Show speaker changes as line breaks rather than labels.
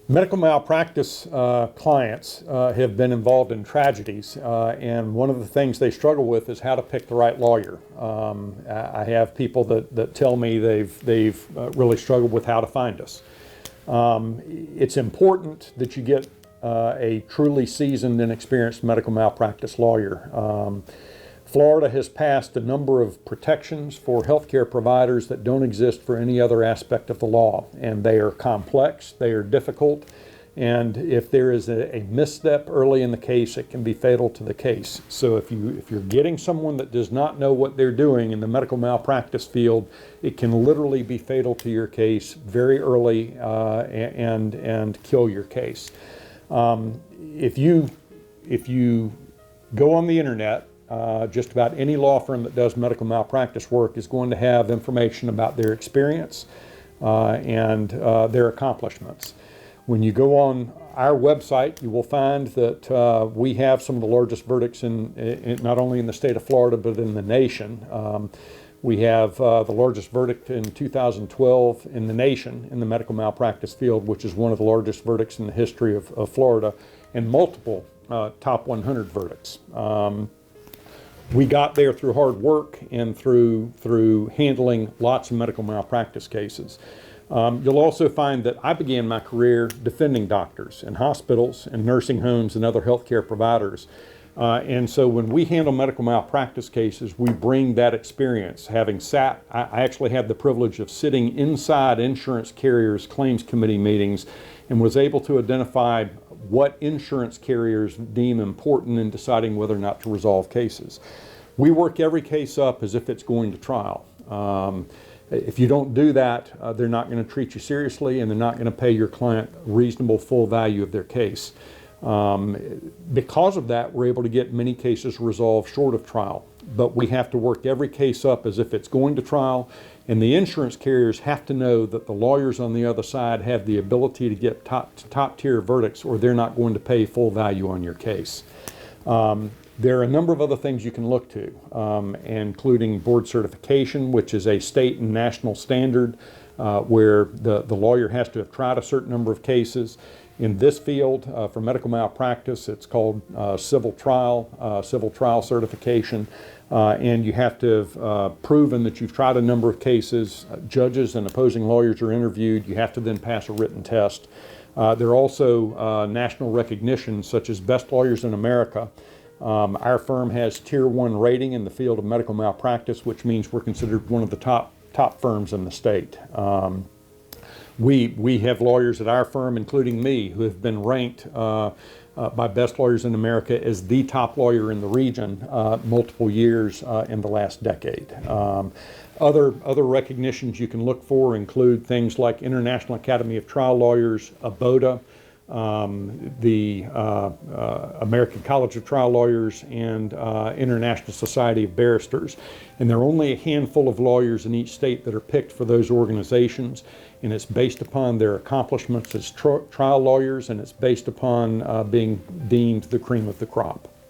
Medical malpractice clients have been involved in tragedies, and one of the things they struggle with is how to pick the right lawyer. I have people that tell me they've really struggled with how to find us. It's important that you get a truly seasoned and experienced medical malpractice lawyer. Florida has passed a number of protections for healthcare providers that don't exist for any other aspect of the law, and they are complex, they are difficult, and if there is a misstep early in the case, it can be fatal to the case. So if you're getting someone that does not know what they're doing in the medical malpractice field, it can literally be fatal to your case very early and kill your case. If you go on the internet, just about any law firm that does medical malpractice work is going to have information about their experience and their accomplishments. When you go on our website, you will find that we have some of the largest verdicts in not only in the state of Florida, but in the nation. We have the largest verdict in 2012 in the nation in the medical malpractice field, which is one of the largest verdicts in the history of Florida, and multiple top 100 verdicts. We got there through hard work and through handling lots of medical malpractice cases. You'll also find that I began my career defending doctors in hospitals and nursing homes and other healthcare providers. And so when we handle medical malpractice cases, we bring that experience. Having sat, I actually had the privilege of sitting inside insurance carriers' claims committee meetings and was able to identify what insurance carriers deem important in deciding whether or not to resolve cases. We work every case up as if it's going to trial. If you don't do that, they're not going to treat you seriously, and they're not going to pay your client reasonable full value of their case. Because of that, we're able to get many cases resolved short of trial. But we have to work every case up as if it's going to trial, and the insurance carriers have to know that the lawyers on the other side have the ability to get top tier verdicts, or they're not going to pay full value on your case. There are a number of other things you can look to, including board certification, which is a state and national standard where the lawyer has to have tried a certain number of cases. In this field, for medical malpractice, it's called civil trial certification, and you have to have proven that you've tried a number of cases. Judges and opposing lawyers are interviewed. You have to then pass a written test. There are also national recognitions, such as Best Lawyers in America. Our firm has Tier 1 rating in the field of medical malpractice, which means we're considered one of the top firms in the state. We have lawyers at our firm, including me, who have been ranked by Best Lawyers in America as the top lawyer in the region multiple years in the last decade. Other recognitions you can look for include things like International Academy of Trial Lawyers, ABOTA, the American College of Trial Lawyers, and International Society of Barristers. And there are only a handful of lawyers in each state that are picked for those organizations, and it's based upon their accomplishments as trial lawyers, and it's based upon being deemed the cream of the crop.